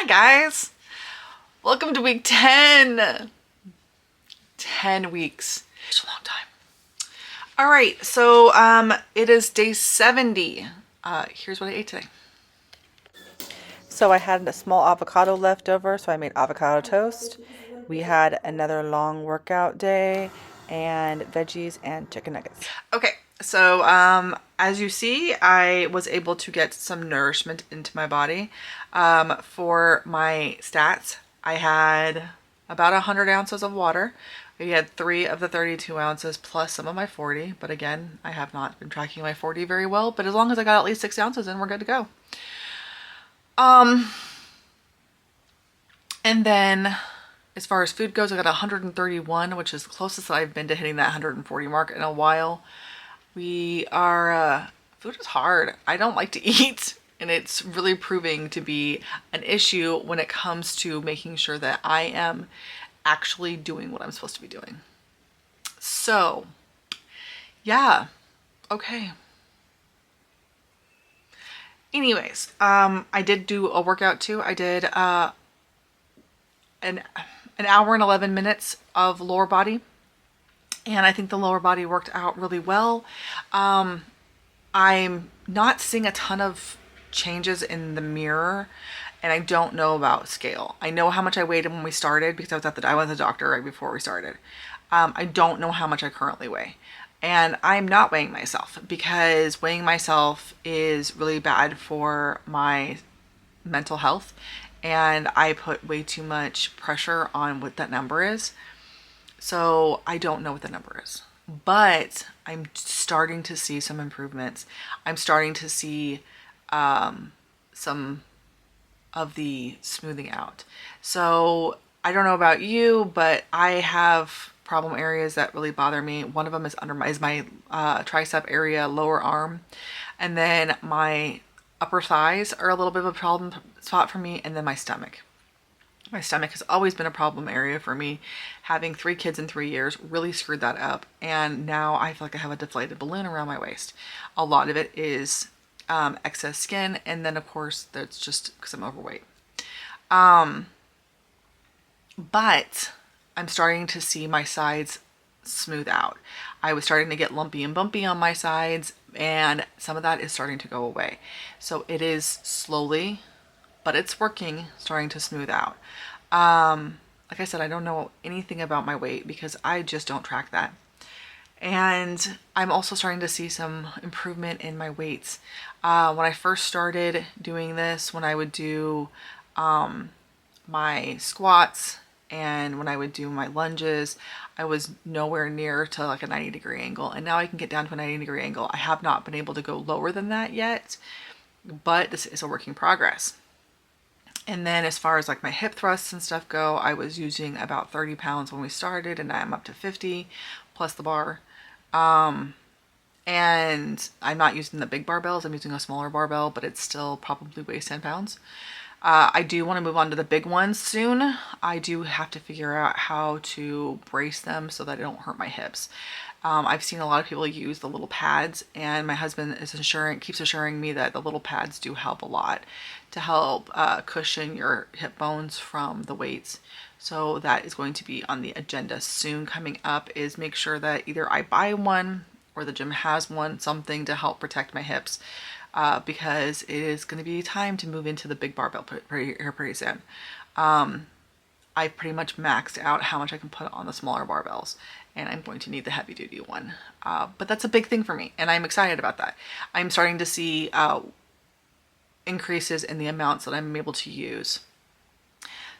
Hi guys, welcome to week 10. 10 weeks. It's a long time. All right, so it is day 70. Here's what I ate today. So I had a small avocado left over, so I made avocado toast. We had another long workout day and veggies and chicken nuggets. Okay, so as you see, I was able to get some nourishment into my body. For my stats, I had about 100 ounces of water. We had 3 of the 32 ounces plus some of my 40. But again, I have not been tracking my 40 very well. But as long as I got at least 6 ounces in, we're good to go. And then as far as food goes, I got 131, which is the closest that I've been to hitting that 140 mark in a while. We are, food is hard. I don't like to eat, and it's really proving to be an issue when it comes to making sure that I am actually doing what I'm supposed to be doing. So, yeah, okay. Anyways, I did do a workout too. I did an hour and 11 minutes of lower body, and I think the lower body worked out really well. I'm not seeing a ton of changes in the mirror, and I don't know about scale. I know how much I weighed when we started because I went to the doctor right before we started. I don't know how much I currently weigh. And I'm not weighing myself because weighing myself is really bad for my mental health. And I put way too much pressure on what that number is. So I don't know what the number is. But I'm starting to see some improvements. I'm starting to see some of the smoothing out. So I don't know about you, but I have problem areas that really bother me. One of them is my tricep area, lower arm, and then my upper thighs are a little bit of a problem spot for me, and then my stomach. My stomach has always been a problem area for me. Having 3 kids in 3 years really screwed that up, and now I feel like I have a deflated balloon around my waist. A lot of it is excess skin, and then of course that's just because I'm overweight. But I'm starting to see my sides smooth out. I was starting to get lumpy and bumpy on my sides, and some of that is starting to go away. So it is slowly, but it's working, starting to smooth out. Like I said, I don't know anything about my weight because I just don't track that. And I'm also starting to see some improvement in my weights. When I first started doing this, when I would do my squats and when I would do my lunges, I was nowhere near to like a 90-degree angle. And now I can get down to a 90-degree angle. I have not been able to go lower than that yet, but this is a work in progress. And then as far as like my hip thrusts and stuff go, I was using about 30 pounds when we started, and now I'm up to 50 plus the bar. And I'm not using the big barbells. I'm using a smaller barbell, but it still probably weighs 10 pounds. I do want to move on to the big ones soon. I do have to figure out how to brace them so that I don't hurt my hips. I've seen a lot of people use the little pads, and my husband keeps assuring me that the little pads do help a lot to help cushion your hip bones from the weights. So that is going to be on the agenda soon. Coming up is make sure that either I buy one or the gym has one, something to help protect my hips. Because it is going to be time to move into the big barbell pretty soon. I pretty much maxed out how much I can put on the smaller barbells, and I'm going to need the heavy duty one. But that's a big thing for me, and I'm excited about that. I'm starting to see increases in the amounts that I'm able to use.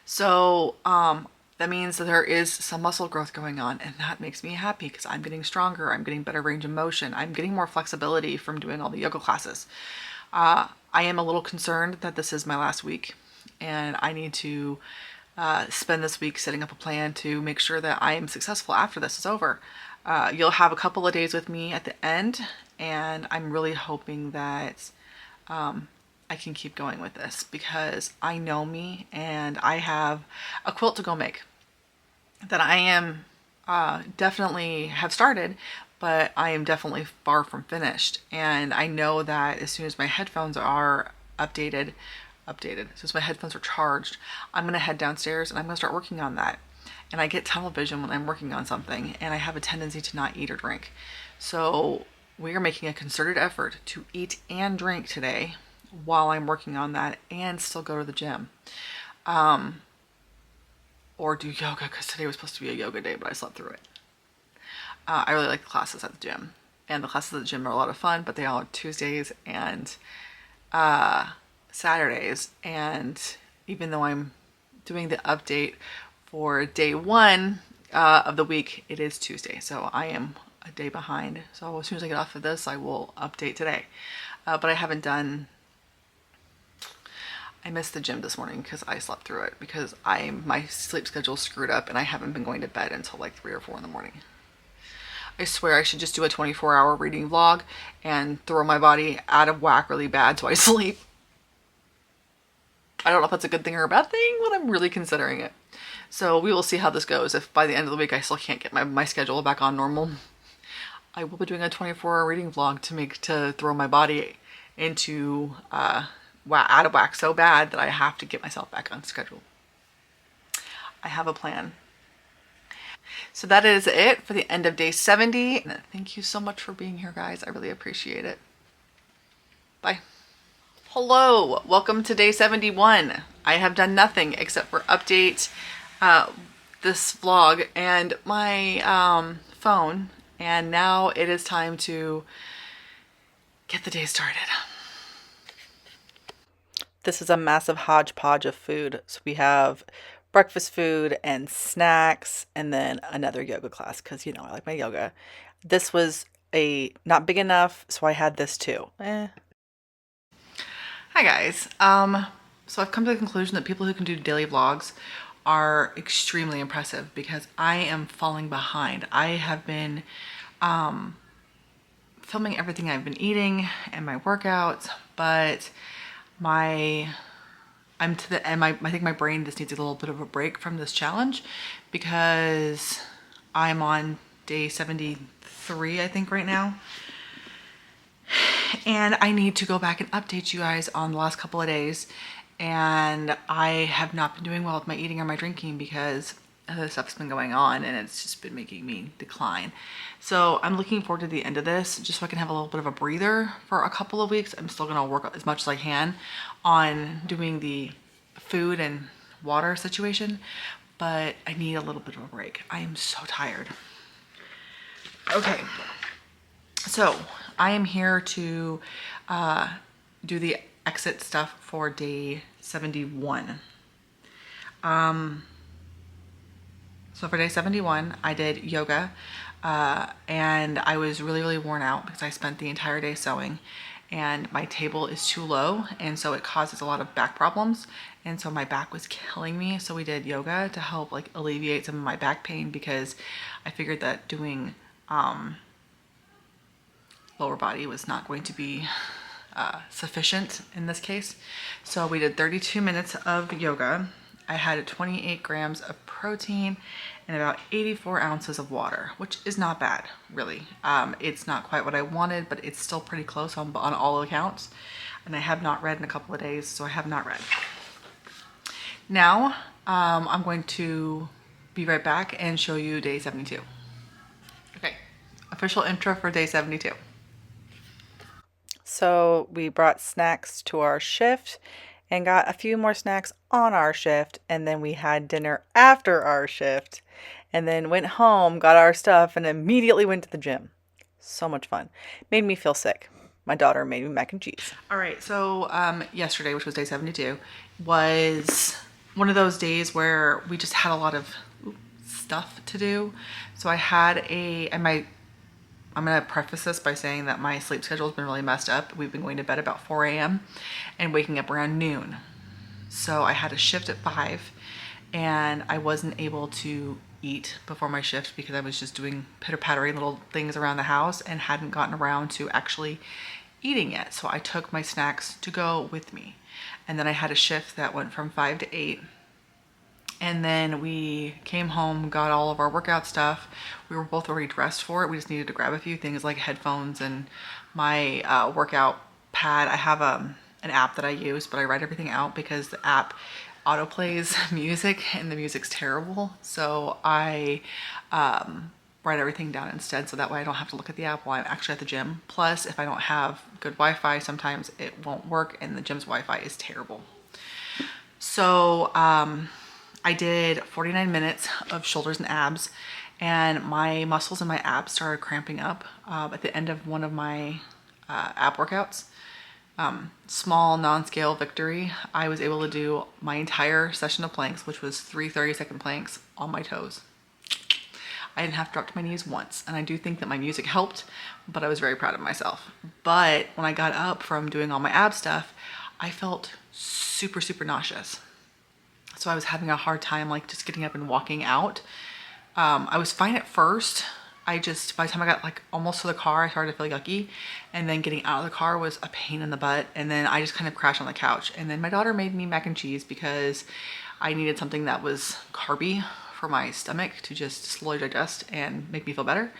So that means that there is some muscle growth going on, and that makes me happy because I'm getting stronger. I'm getting better range of motion. I'm getting more flexibility from doing all the yoga classes. I am a little concerned that this is my last week, and I need to spend this week setting up a plan to make sure that I am successful after this is over. You'll have a couple of days with me at the end, and I'm really hoping that I can keep going with this because I know me, and I have a quilt to go make that I am definitely have started, but I am definitely far from finished. And I know that as soon as my headphones are updated, updated. Since my headphones are charged, I'm gonna head downstairs and I'm gonna start working on that. And I get tunnel vision when I'm working on something, and I have a tendency to not eat or drink. So we are making a concerted effort to eat and drink today while I'm working on that and still go to the gym. Or do yoga, because today was supposed to be a yoga day, but I slept through it. I really like the classes at the gym. And the classes at the gym are a lot of fun, but they all are Tuesdays and Saturdays. And even though I'm doing the update for day 1 of the week, it is Tuesday. So I am a day behind. So as soon as I get off of this, I will update today. But I haven't done... I missed the gym this morning because I slept through it because my sleep schedule screwed up and I haven't been going to bed until like 3 or 4 in the morning. I swear I should just do a 24-hour reading vlog and throw my body out of whack really bad so I sleep. I don't know if that's a good thing or a bad thing, but I'm really considering it. So we will see how this goes. If by the end of the week I still can't get my schedule back on normal, I will be doing a 24-hour reading vlog to throw my body into out of whack so bad that I have to get myself back on schedule. I have a plan. So that is it for the end of day 70. Thank you so much for being here, guys. I really appreciate it. Bye. Hello, welcome to day 71. I have done nothing except for update this vlog and my phone, and now it is time to get the day started. This is a massive hodgepodge of food. So we have breakfast food and snacks and then another yoga class because, you know, I like my yoga. This was not big enough, so I had this too. Hi guys. So I've come to the conclusion that people who can do daily vlogs are extremely impressive because I am falling behind. I have been filming everything I've been eating and my workouts, but I think my brain just needs a little bit of a break from this challenge because I'm on day 73, I think, right now. And I need to go back and update you guys on the last couple of days. And I have not been doing well with my eating or my drinking because other stuff's been going on and it's just been making me decline. So I'm looking forward to the end of this just so I can have a little bit of a breather for a couple of weeks. I'm still gonna work as much as I can on doing the food and water situation, but I need a little bit of a break. I am so tired. Okay, so I am here to do the exit stuff for day 71. So for day 71, I did yoga and I was really, really worn out because I spent the entire day sewing and my table is too low and so it causes a lot of back problems, and so my back was killing me. So we did yoga to help like alleviate some of my back pain because I figured that doing lower body was not going to be sufficient in this case. So we did 32 minutes of yoga. I had 28 grams of protein and about 84 ounces of water, which is not bad, really. It's not quite what I wanted, but it's still pretty close on all accounts. And I have not read in a couple of days, so I have not read. Now, I'm going to be right back and show you day 72. Okay, official intro for day 72. So we brought snacks to our shift and got a few more snacks on our shift, and then we had dinner after our shift and then went home, got our stuff, and immediately went to the gym. So much fun. Made me feel sick. My daughter made me mac and cheese. All right, so yesterday, which was day 72, was one of those days where we just had a lot of stuff to do. So I had I'm going to preface this by saying that my sleep schedule has been really messed up. We've been going to bed about 4 a.m. and waking up around noon. So I had a shift at 5 and I wasn't able to eat before my shift because I was just doing pitter-pattering little things around the house and hadn't gotten around to actually eating yet. So I took my snacks to go with me. And then I had a shift that went from 5 to 8. And then we came home, got all of our workout stuff. We were both already dressed for it. We just needed to grab a few things like headphones and my workout pad. I have an an app that I use, but I write everything out because the app autoplays music and the music's terrible. So I write everything down instead, so that way I don't have to look at the app while I'm actually at the gym. Plus, if I don't have good Wi-Fi, sometimes it won't work, and the gym's Wi-Fi is terrible. So I did 49 minutes of shoulders and abs, and my muscles and my abs started cramping up at the end of one of my ab workouts. Small non-scale victory. I was able to do my entire session of planks, which was 3 30-second planks on my toes. I didn't have to drop to my knees once, and I do think that my music helped, but I was very proud of myself. But when I got up from doing all my ab stuff, I felt super, super nauseous. So I was having a hard time like just getting up and walking out. I was fine at first. By the time I got like almost to the car, I started to feel yucky, and then getting out of the car was a pain in the butt, and then I just kind of crashed on the couch. And then my daughter made me mac and cheese because I needed something that was carby for my stomach to just slowly digest and make me feel better.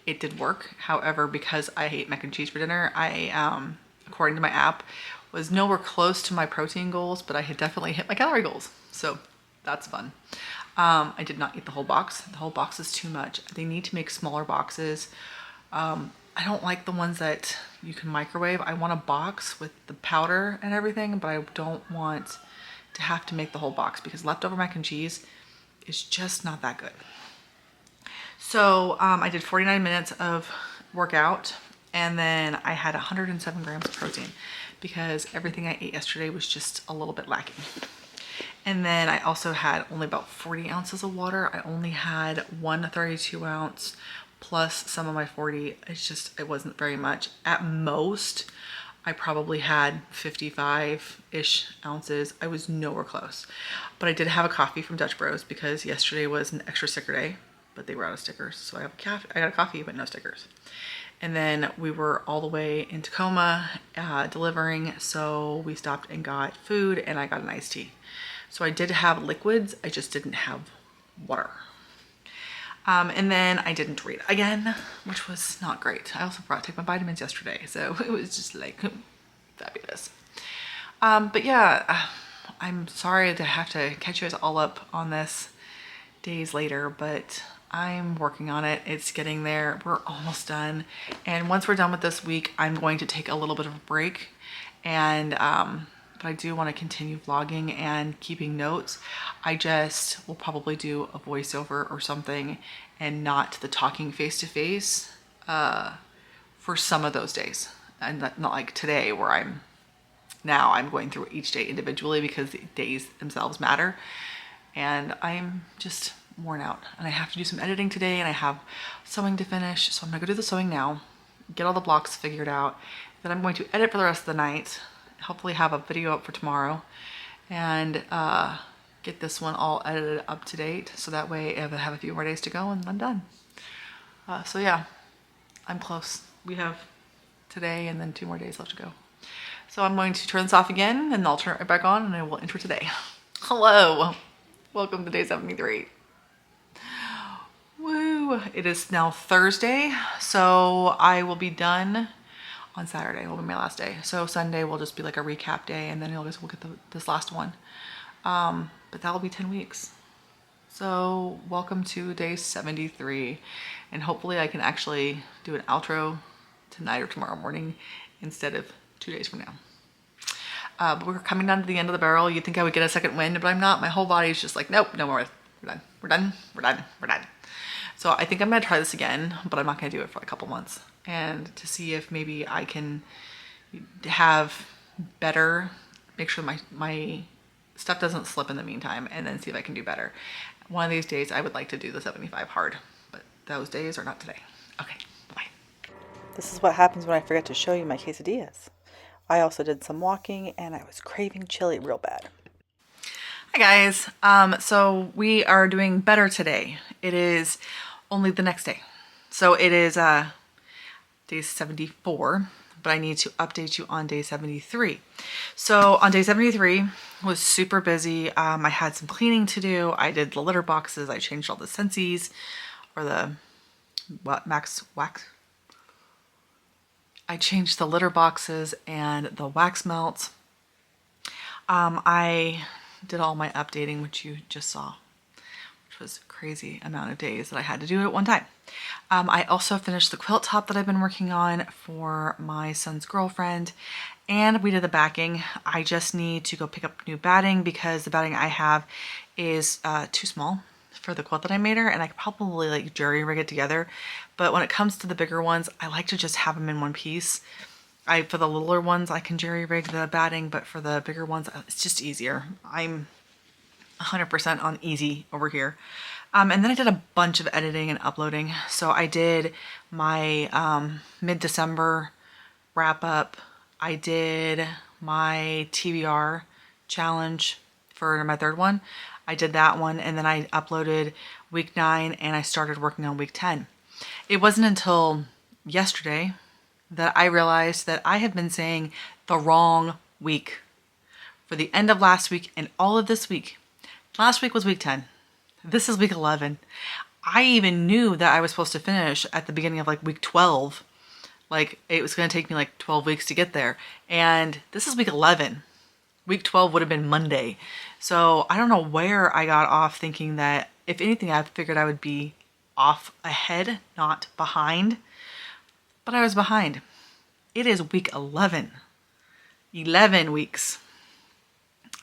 It did work. However, because I hate mac and cheese for dinner, I, according to my app, was nowhere close to my protein goals, but I had definitely hit my calorie goals. So that's fun. I did not eat the whole box. The whole box is too much. They need to make smaller boxes. I don't like the ones that you can microwave. I want a box with the powder and everything, but I don't want to have to make the whole box because leftover mac and cheese is just not that good. So I did 49 minutes of workout, and then I had 107 grams of protein because everything I ate yesterday was just a little bit lacking. And then I also had only about 40 ounces of water. I only had one 32 ounce plus some of my 40. It wasn't very much. At most, I probably had 55-ish ounces. I was nowhere close. But I did have a coffee from Dutch Bros because yesterday was an extra sticker day, but they were out of stickers. So I got a coffee, but no stickers. And then we were all the way in Tacoma delivering, so we stopped and got food, and I got an iced tea. So I did have liquids, I just didn't have water. And then I didn't read again, which was not great. I also forgot to take my vitamins yesterday, so it was just like fabulous. But yeah, I'm sorry to have to catch you guys all up on this days later, but I'm working on it. It's getting there. We're almost done. And once we're done with this week, I'm going to take a little bit of a break, and but I do want to continue vlogging and keeping notes. I just will probably do a voiceover or something and not the talking face to face for some of those days. And not like today where I'm going through each day individually because the days themselves matter. And I'm just worn out, and I have to do some editing today, and I have sewing to finish. So I'm gonna go do the sewing now, get all the blocks figured out. Then I'm going to edit for the rest of the night, hopefully have a video up for tomorrow, and get this one all edited up to date, so that way I have a few more days to go and I'm done. So yeah, I'm close. We have today and then 2 more days left to go. So I'm going to turn this off again, and I'll turn it right back on, and I will enter today. Hello, welcome to day 73. Woo! It is now Thursday, so I will be done on Saturday. Will be my last day. So Sunday will just be like a recap day, and then we'll get this last one. But that'll be 10 weeks. So welcome to day 73, and hopefully I can actually do an outro tonight or tomorrow morning instead of 2 days from now. But we're coming down to the end of the barrel. You'd think I would get a second wind, but I'm not. My whole body is just like, nope, no more. We're done. We're done. We're done. We're done. So I think I'm gonna try this again, but I'm not gonna do it for a couple months, and to see if maybe I can have better, make sure my stuff doesn't slip in the meantime, and then see if I can do better. One of these days I would like to do the 75 hard, but those days are not today. Okay, bye. This is what happens when I forget to show you my quesadillas. I also did some walking, and I was craving chili real bad. Hi guys, so we are doing better today. It is only the next day. So it is day 74, but I need to update you on day 73. So on day 73 was super busy. I had some cleaning to do. I did the litter boxes. I changed all the Scentsies, or the Max Wax. I changed the litter boxes and the wax melts. I did all my updating, which you just saw, which was a crazy amount of days that I had to do it at one time. I also finished the quilt top that I've been working on for my son's girlfriend, and we did the backing. I just need to go pick up new batting because the batting I have is too small for the quilt that I made her, and I could probably like jerry rig it together. But when it comes to the bigger ones, I like to just have them in one piece. For the littler ones, I can jerry rig the batting, but for the bigger ones, it's just easier. I'm 100% on easy over here. And then I did a bunch of editing and uploading. So I did my mid-December wrap up. I did my TBR challenge for my third one. I did that one, and then I uploaded week 9 and I started working on week 10. It wasn't until yesterday that I realized that I have been saying the wrong week for the end of last week and all of this week. Last week was week 10. This is week 11. I even knew that I was supposed to finish at the beginning of like week 12. Like it was going to take me like 12 weeks to get there. And this is week 11. Week 12 would have been Monday. So I don't know where I got off thinking that, if anything, I figured I would be off ahead, not behind. But I was behind. It is week 11. 11 weeks.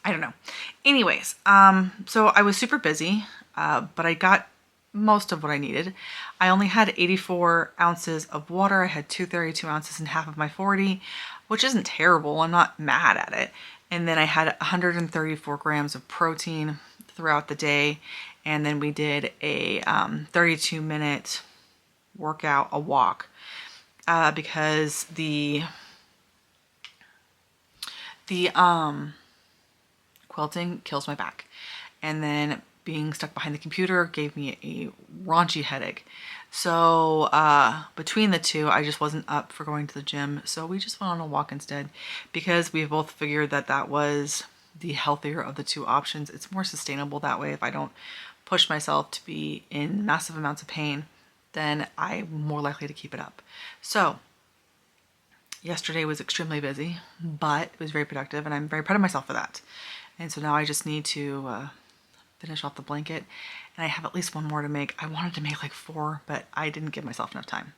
I don't know. Anyways, so I was super busy, but I got most of what I needed. I only had 84 ounces of water. I had 232 ounces in half of my 40, which isn't terrible. I'm not mad at it. And then I had 134 grams of protein throughout the day. And then we did a 32-minute workout, a walk, because the quilting kills my back. And then being stuck behind the computer gave me a raunchy headache. So between the two, I just wasn't up for going to the gym. So we just went on a walk instead, because we both figured that that was the healthier of the two options. It's more sustainable that way. If I don't push myself to be in massive amounts of pain, then I'm more likely to keep it up. So yesterday was extremely busy, but it was very productive, and I'm very proud of myself for that. And so now I just need to finish off the blanket, and I have at least one more to make. I wanted to make like 4, but I didn't give myself enough time.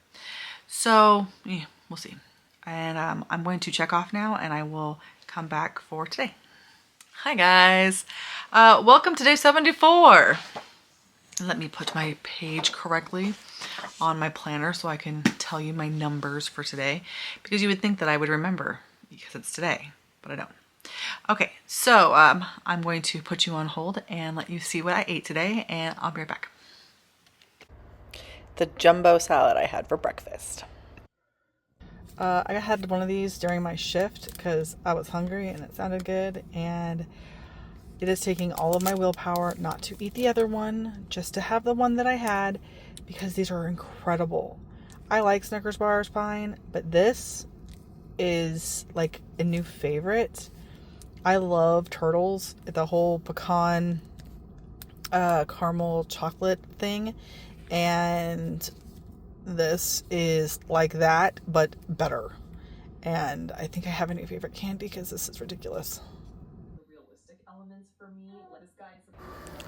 So yeah, we'll see. And I'm going to check off now, and I will come back for today. Hi guys, welcome to day 74. Let me put my page correctly on my planner so I can tell you my numbers for today, because you would think that I would remember because it's today, but I don't. Okay, so I'm going to put you on hold and let you see what I ate today, and I'll be right back. The jumbo salad I had for breakfast. I had one of these during my shift because I was hungry and it sounded good, and it is taking all of my willpower not to eat the other one, just to have the one that I had, because these are incredible. I like Snickers bars fine, but this is like a new favorite. I love turtles, the whole pecan caramel chocolate thing, and this is like that, but better. And I think I have a new favorite candy because this is ridiculous.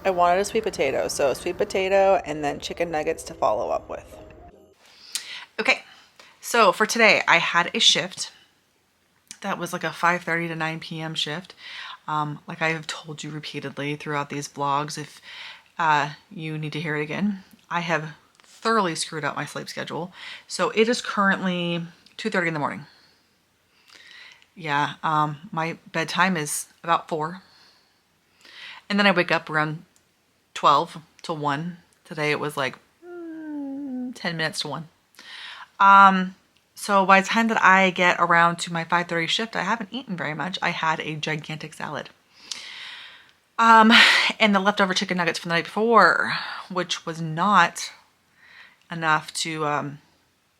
I wanted a sweet potato, so sweet potato and then chicken nuggets to follow up with. Okay, so for today I had a shift that was like a 5:30 to 9 p.m. shift. Like I have told you repeatedly throughout these vlogs, if you need to hear it again, I have thoroughly screwed up my sleep schedule. So it is currently 2:30 in the morning. Yeah, my bedtime is about 4. And then I wake up around 12 to 1. Today it was like 10 minutes to 1. So by the time that I get around to my 5:30 shift, I haven't eaten very much. I had a gigantic salad. And the leftover chicken nuggets from the night before, which was not enough to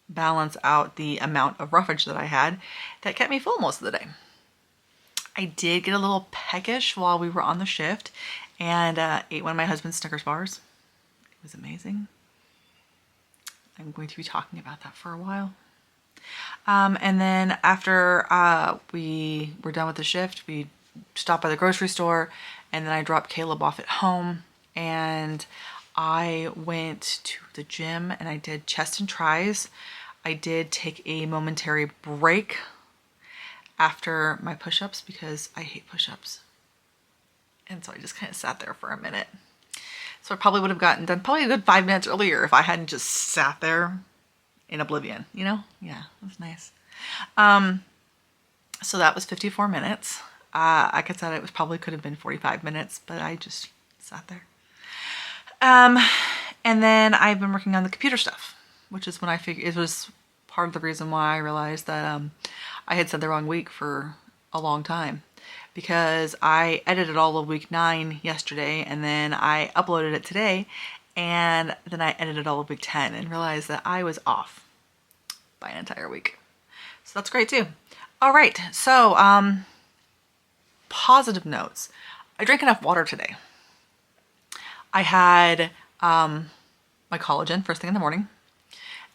balance out the amount of roughage that I had that kept me full most of the day. I did get a little peckish while we were on the shift and ate one of my husband's Snickers bars. It was amazing. I'm going to be talking about that for a while. And then after we were done with the shift, we stopped by the grocery store, and then I dropped Caleb off at home, and I went to the gym and I did chest and tris. I did take a momentary break after my push-ups because I hate push-ups. And so I just kind of sat there for a minute. So I probably would have gotten done probably a good 5 minutes earlier if I hadn't just sat there in oblivion, you know? Yeah, it was nice. So that was 54 minutes. I could say it probably could have been 45 minutes, but I just sat there. And then I've been working on the computer stuff, which is when I figured it was part of the reason why I realized that I had said the wrong week for a long time, because I edited all of week 9 yesterday, and then I uploaded it today, and then I edited all of week 10 and realized that I was off by an entire week. So that's great too. All right, so positive notes. I drank enough water today. I had my collagen first thing in the morning,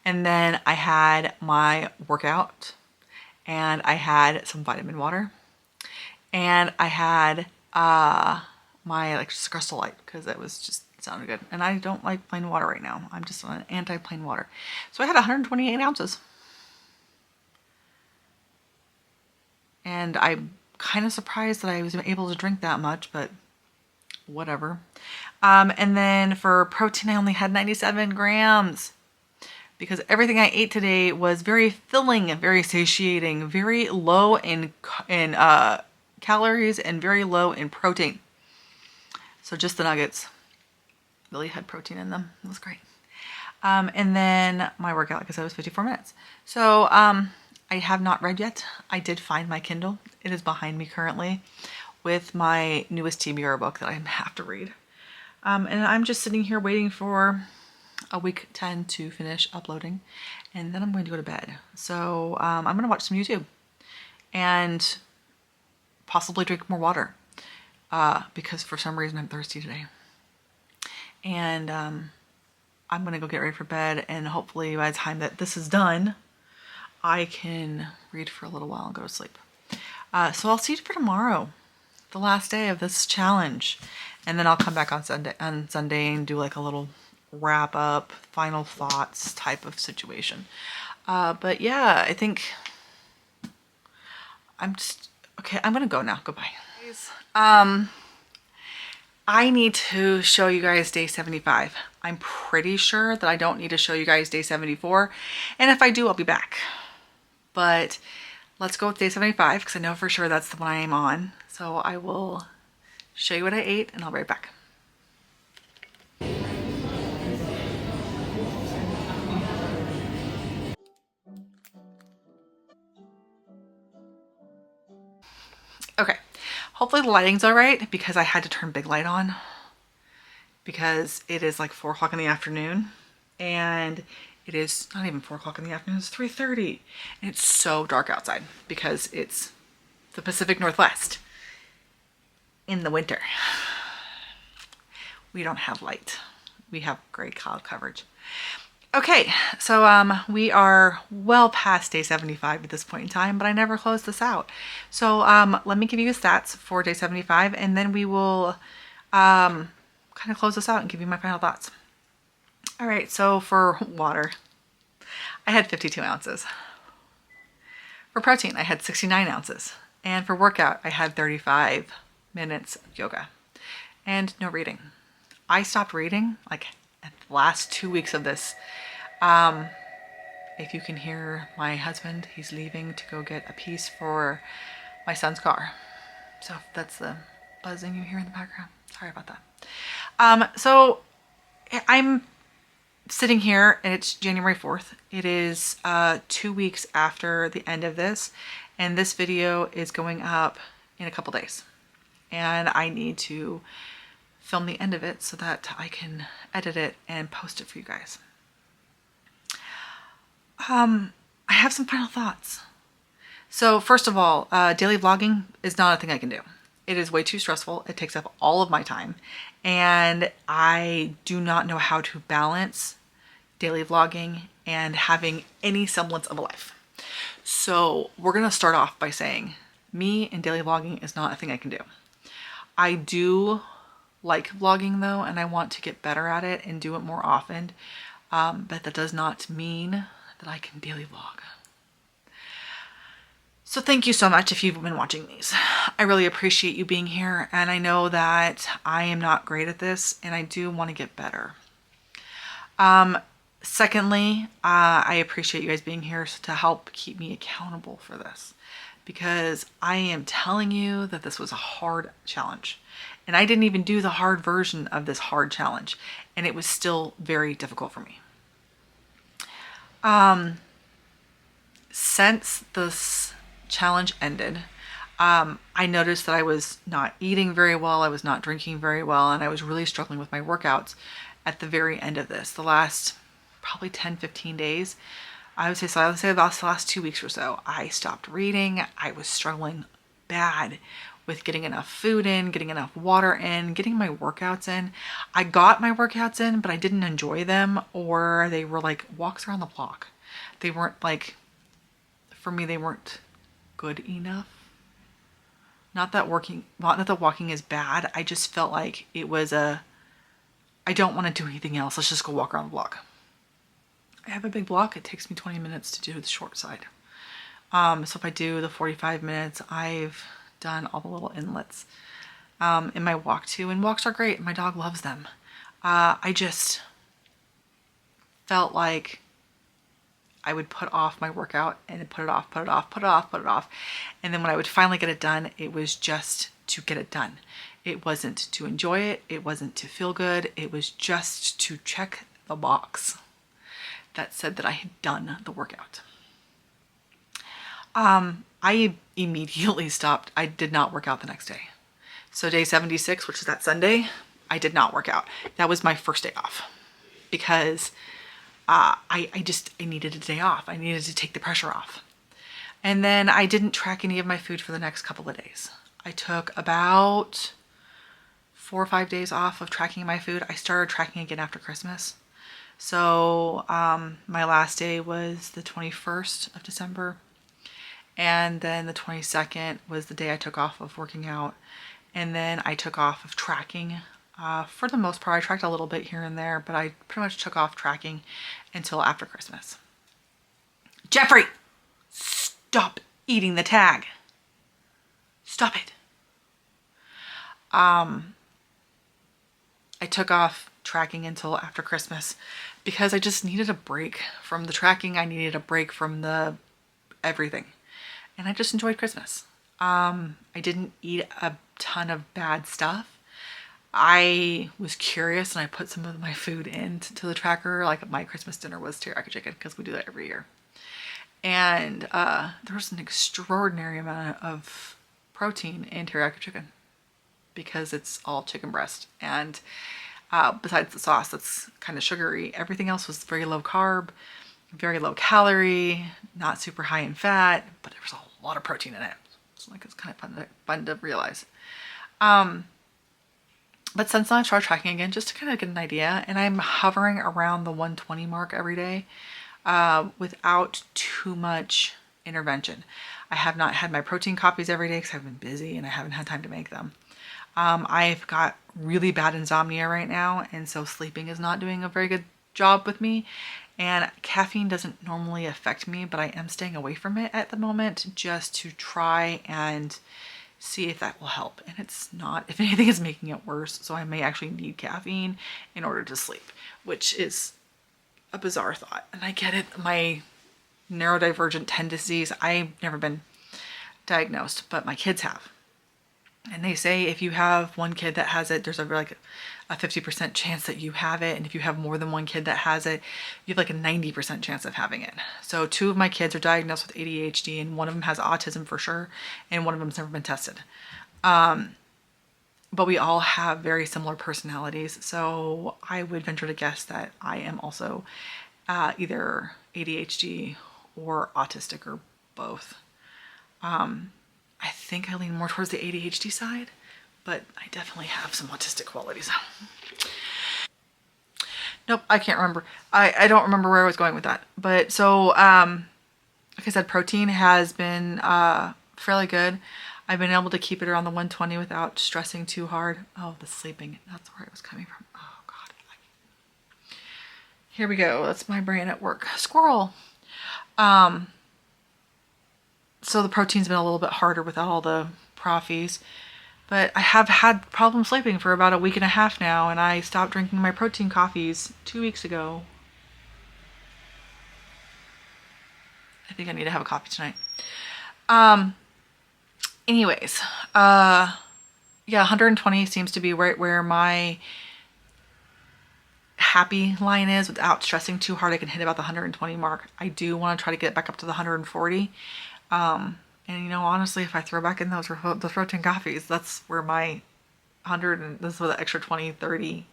and then I had my workout, and I had some vitamin water, and I had my like Crystal Light because it was just sounded good. And I don't like plain water right now. I'm just on anti-plain water. So I had 128 ounces. And I'm kind of surprised that I was able to drink that much, but whatever. And then for protein, I only had 97 grams because everything I ate today was very filling, very satiating, very low in calories and very low in protein. So just the nuggets really had protein in them. It was great. And then my workout, like I said, was 54 minutes. So I have not read yet. I did find my Kindle. It is behind me currently with my newest TBR book that I have to read. And I'm just sitting here waiting for a week 10 to finish uploading, and then I'm going to go to bed. So I'm going to watch some YouTube and possibly drink more water because for some reason I'm thirsty today. And I'm going to go get ready for bed, and hopefully by the time that this is done, I can read for a little while and go to sleep. So I'll see you for tomorrow, the last day of this challenge. And then I'll come back on Sunday and do like a little wrap up, final thoughts type of situation. But yeah, I think okay, I'm gonna go now. Goodbye. I need to show you guys day 75. I'm pretty sure that I don't need to show you guys day 74. And if I do, I'll be back. But let's go with day 75 because I know for sure that's the one I am on. So I will show you what I ate and I'll be right back. Okay, hopefully the lighting's all right because I had to turn big light on because it is like 4 o'clock in the afternoon, and it is not even 4 o'clock in the afternoon, it's 3:30, and it's so dark outside because it's the Pacific Northwest in the winter. We don't have light. We have gray cloud coverage. Okay, so we are well past day 75 at this point in time, but I never closed this out. So let me give you stats for day 75, and then we will kind of close this out and give you my final thoughts. All right, so for water, I had 52 ounces. For protein, I had 69 ounces. And for workout, I had 35 minutes of yoga and no reading. I stopped reading like at the last 2 weeks of this. If you can hear my husband, he's leaving to go get a piece for my son's car. So that's the buzzing you hear in the background. Sorry about that. So I'm sitting here and it's January 4th. It is 2 weeks after the end of this, and this video is going up in a couple days. And I need to film the end of it so that I can edit it and post it for you guys. I have some final thoughts. So first of all, daily vlogging is not a thing I can do. It is way too stressful. It takes up all of my time, and I do not know how to balance daily vlogging and having any semblance of a life. So we're gonna start off by saying Me and daily vlogging is not a thing I can do. I do like vlogging though, and I want to get better at it and do it more often. But that does not mean that I can daily vlog. So thank you so much if you've been watching these. I really appreciate you being here, and I know that I am not great at this and I do want to get better. Secondly, I appreciate you guys being here to help keep me accountable for this, because I am telling you that this was a hard challenge, and I didn't even do the hard version of this hard challenge, and it was still very difficult for me. Since this challenge ended, I noticed that I was not eating very well, I was not drinking very well, and I was really struggling with my workouts at the very end of this. The last probably 10-15 days, I would say about the last 2 weeks or so, I stopped reading. I was struggling bad with getting enough food in, getting enough water in, getting my workouts in. I got my workouts in, but I didn't enjoy them, or they were like walks around the block. They weren't like, for me, they weren't good enough. Not that walking is bad. I just felt like it was I don't want to do anything else. Let's just go walk around the block. I have a big block. It takes me 20 minutes to do the short side. So if I do the 45 minutes, I've done all the little inlets in my walk too. And walks are great. My dog loves them. I just felt like I would put off my workout and put it off. And then when I would finally get it done, it was just to get it done. It wasn't to enjoy it. It wasn't to feel good. It was just to check the box that said that I had done the workout. I immediately stopped. I did not work out the next day. So day 76, which is that Sunday, I did not work out. That was my first day off, because I needed a day off. I needed to take the pressure off. And then I didn't track any of my food for the next couple of days. I took about 4 or 5 days off of tracking my food. I started tracking again after Christmas. So my last day was the 21st of December. And then the 22nd was the day I took off of working out. And then I took off of tracking. For the most part, I tracked a little bit here and there, but I pretty much took off tracking until after Christmas. Jeffrey, stop eating the tag. Stop it. I took off tracking until after Christmas because I just needed a break from the tracking. I needed a break from the everything. And I just enjoyed Christmas. I didn't eat a ton of bad stuff. I was curious and I put some of my food into the tracker. Like my Christmas dinner was teriyaki chicken, because we do that every year. And there was an extraordinary amount of protein in teriyaki chicken, because it's all chicken breast. And besides the sauce that's kind of sugary, everything else was very low carb, very low calorie, not super high in fat, but there was a lot of protein in it. So like, it's kind of fun to realize. But since then I started tracking again just to kind of get an idea, and I'm hovering around the 120 mark every day without too much intervention. I have not had my protein coffees every day because I've been busy and I haven't had time to make them. I've got really bad insomnia right now, and so sleeping is not doing a very good job with me. And caffeine doesn't normally affect me, but I am staying away from it at the moment just to try and see if that will help. And it's not. If anything, is making it worse. So I may actually need caffeine in order to sleep, which is a bizarre thought. And I get it. My neurodivergent tendencies, I've never been diagnosed, but my kids have. And they say if you have one kid that has it, there's a 50% chance that you have it. And if you have more than one kid that has it, you have like a 90% chance of having it. So 2 of my kids are diagnosed with ADHD, and one of them has autism for sure, and one of them's never been tested. But we all have very similar personalities. So I would venture to guess that I am also either ADHD or autistic, or both. I think I lean more towards the ADHD side, but I definitely have some autistic qualities. Nope, I can't remember. I don't remember where I was going with that. But so, like I said, protein has been fairly good. I've been able to keep it around the 120 without stressing too hard. Oh, the sleeping, that's where it was coming from. Oh God. Here we go. That's my brain at work. Squirrel. So the protein's been a little bit harder without all the proffies, but I have had problems sleeping for about a week and a half now, and I stopped drinking my protein coffees 2 weeks ago. I think I need to have a coffee tonight. Anyways, yeah, 120 seems to be right where my happy line is without stressing too hard. I can hit about the 120 mark. I do want to try to get back up to the 140. And you know, honestly, if I throw back in those protein coffees, that's where my 100 and this is where the extra 20, 30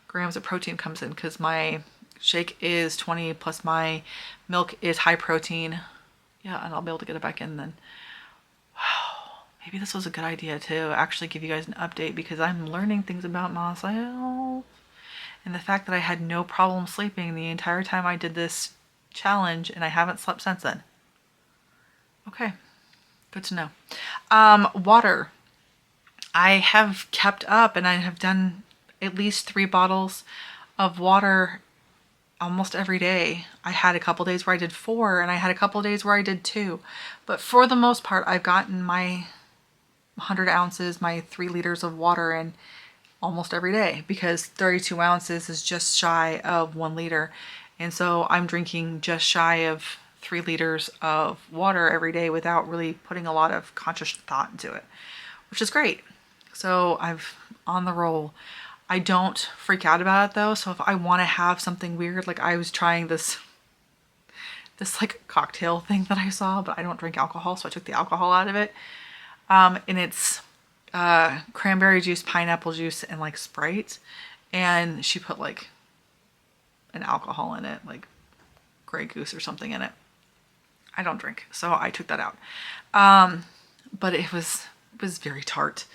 grams of protein comes in, because my shake is 20 plus my milk is high protein. Yeah, and I'll be able to get it back in then. Wow, maybe this was a good idea to actually give you guys an update, because I'm learning things about myself. And the fact that I had no problem sleeping the entire time I did this challenge, and I haven't slept since then. Okay, good to know. Water. I have kept up, and I have done at least 3 bottles of water almost every day. I had a couple days where I did 4, and I had a couple days where I did 2. But for the most part, I've gotten my 100 ounces, my 3 liters of water in almost every day, because 32 ounces is just shy of 1 liter. And so I'm drinking just shy of 3 liters of water every day without really putting a lot of conscious thought into it, which is great. So I've on the roll. I don't freak out about it though. So if I want to have something weird, like I was trying this like cocktail thing that I saw, but I don't drink alcohol, so I took the alcohol out of it. And it's cranberry juice, pineapple juice, and like Sprite. And she put like an alcohol in it, like Grey Goose or something in it. I don't drink, so I took that out. But it was very tart.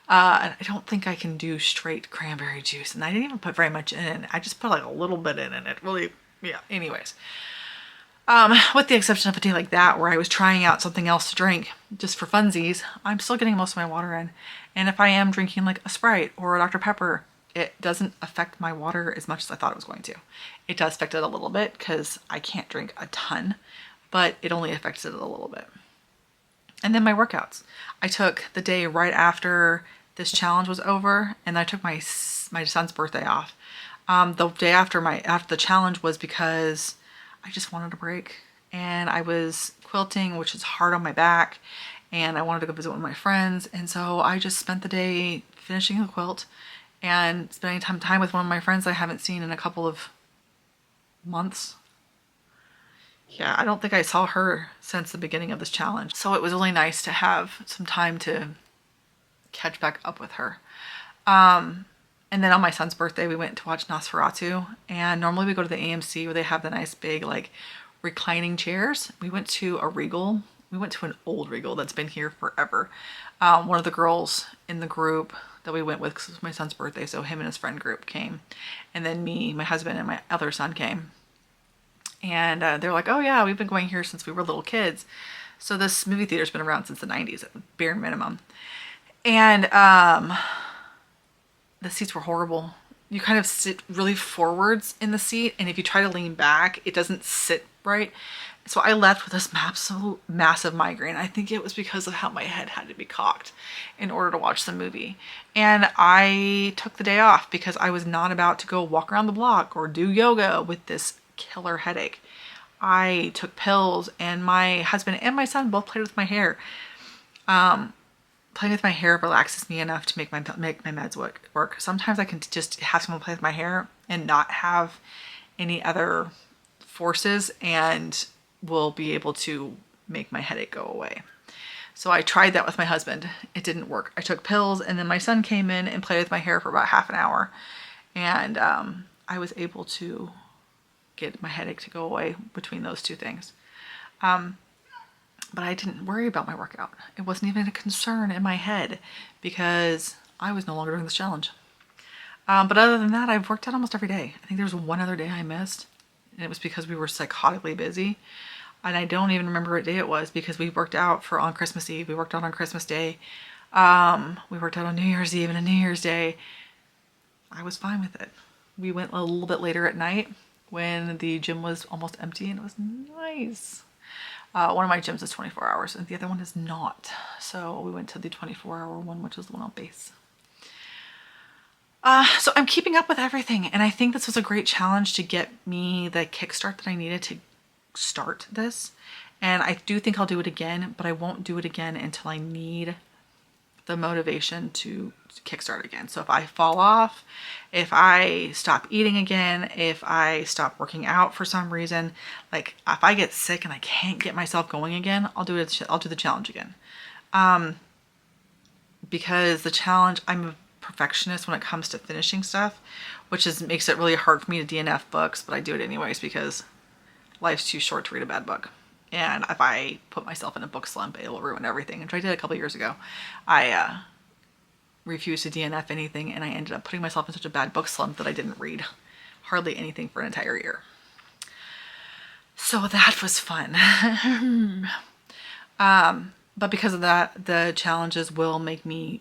And I don't think I can do straight cranberry juice, and I didn't even put very much in. I just put like a little bit in, and it really, yeah. Anyways, with the exception of a day like that where I was trying out something else to drink just for funsies, I'm still getting most of my water in. And if I am drinking like a Sprite or a Dr. Pepper, it doesn't affect my water as much as I thought it was going to. It does affect it a little bit because I can't drink a ton, but it only affects it a little bit. And then my workouts. I took the day right after this challenge was over, and I took my son's birthday off. The day after the challenge was because I just wanted a break, and I was quilting, which is hard on my back, and I wanted to go visit one of my friends, and so I just spent the day finishing the quilt and spending time with one of my friends I haven't seen in a couple of months. Yeah, I don't think I saw her since the beginning of this challenge. So it was really nice to have some time to catch back up with her. And then on my son's birthday, we went to watch Nosferatu. And normally we go to the AMC where they have the nice big like reclining chairs. We went to a Regal. We went to an old Regal that's been here forever. One of the girls in the group that we went with, because it was my son's birthday, so him and his friend group came. And then me, my husband, and my other son came. And they're like, oh yeah, we've been going here since we were little kids. So this movie theater's been around since the 90s at the bare minimum. And the seats were horrible. You kind of sit really forwards in the seat, and if you try to lean back, it doesn't sit right. So I left with this absolute massive migraine. I think it was because of how my head had to be cocked in order to watch the movie. And I took the day off because I was not about to go walk around the block or do yoga with this killer headache. I took pills, and my husband and my son both played with my hair. Playing with my hair relaxes me enough to make my meds work. Sometimes I can just have someone play with my hair and not have any other forces, and will be able to make my headache go away. So I tried that with my husband. It didn't work. I took pills, and then my son came in and played with my hair for about half an hour, and I was able to get my headache to go away between those two things. But I didn't worry about my workout. It wasn't even a concern in my head because I was no longer doing this challenge. But other than that, I've worked out almost every day. I think there was one other day I missed, and it was because we were psychotically busy. And I don't even remember what day it was because we worked out on Christmas Eve. We worked out on Christmas Day. We worked out on New Year's Eve and a New Year's Day. I was fine with it. We went a little bit later at night when the gym was almost empty, and it was nice. One of my gyms is 24 hours and the other one is not. So we went to the 24-hour one, which is the one on base. So I'm keeping up with everything, and I think this was a great challenge to get me the kickstart that I needed to start this. And I do think I'll do it again, but I won't do it again until I need the motivation to kickstart again. So if I fall off, if I stop eating again, if I stop working out for some reason, like if I get sick and I can't get myself going again, I'll do the challenge again. Because the challenge, I'm a perfectionist when it comes to finishing stuff, which makes it really hard for me to DNF books, but I do it anyways because life's too short to read a bad book. And if I put myself in a book slump, it will ruin everything. Which I did a couple years ago. I refused to DNF anything, and I ended up putting myself in such a bad book slump that I didn't read hardly anything for an entire year. So that was fun. But because of that, the challenges will make me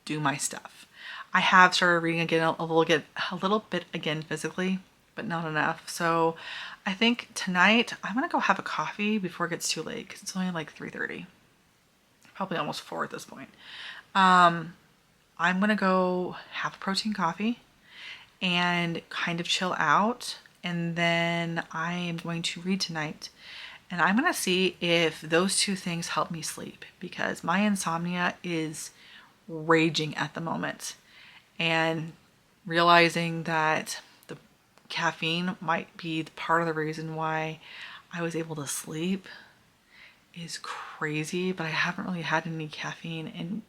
do my stuff. I have started reading again a little bit again physically, but not enough. So I think tonight I'm gonna go have a coffee before it gets too late because it's only like 3:30, probably almost 4 at this point. I'm gonna go have a protein coffee and kind of chill out, and then I am going to read tonight, and I'm gonna see if those two things help me sleep because my insomnia is raging at the moment, and realizing that caffeine might be part of the reason why I was able to sleep is crazy, but I haven't really had any caffeine in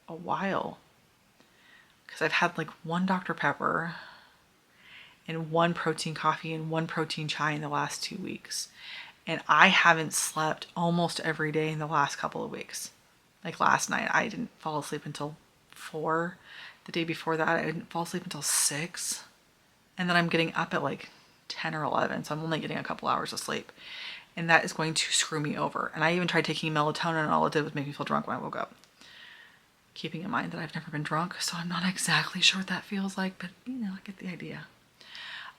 a while because I've had like one Dr. Pepper and one protein coffee and one protein chai in the last 2 weeks, and I haven't slept almost every day in the last couple of weeks. Like last night I didn't fall asleep until 4. The day before that I didn't fall asleep until 6. And then I'm getting up at like 10 or 11, so I'm only getting a couple hours of sleep. And that is going to screw me over. And I even tried taking melatonin, and all it did was make me feel drunk when I woke up. Keeping in mind that I've never been drunk, so I'm not exactly sure what that feels like, but you know, I get the idea.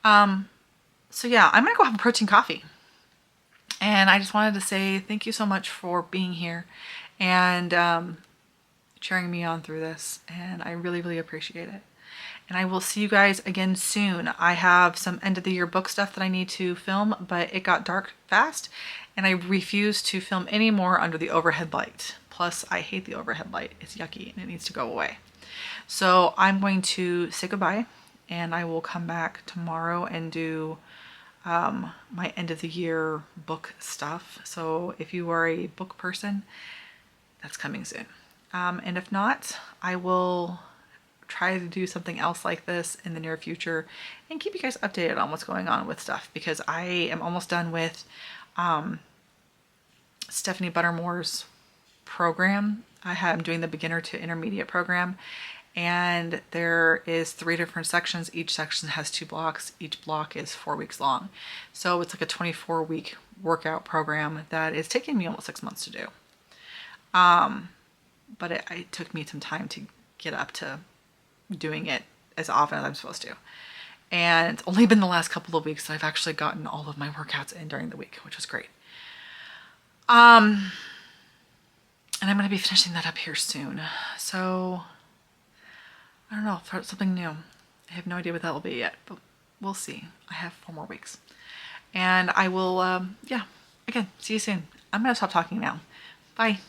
So yeah, I'm gonna go have a protein coffee. And I just wanted to say thank you so much for being here and cheering me on through this. And I really, really appreciate it. And I will see you guys again soon. I have some end of the year book stuff that I need to film, but it got dark fast and I refuse to film any more under the overhead light. Plus, I hate the overhead light. It's yucky and it needs to go away. So I'm going to say goodbye, and I will come back tomorrow and do my end of the year book stuff. So if you are a book person, that's coming soon. And if not, I will try to do something else like this in the near future and keep you guys updated on what's going on with stuff, because I am almost done with Stephanie Buttermore's program. I'm doing the beginner to intermediate program, and there is 3 different sections. Each section has 2 blocks. Each block is 4 weeks long. So it's like a 24-week workout program that is taking me almost 6 months to do. But it took me some time to get up to doing it as often as I'm supposed to. And it's only been the last couple of weeks that I've actually gotten all of my workouts in during the week, which was great. And I'm going to be finishing that up here soon. So I don't know, something new. I have no idea what that will be yet, but we'll see. I have 4 more weeks. And I will, yeah, again, see you soon. I'm going to stop talking now. Bye.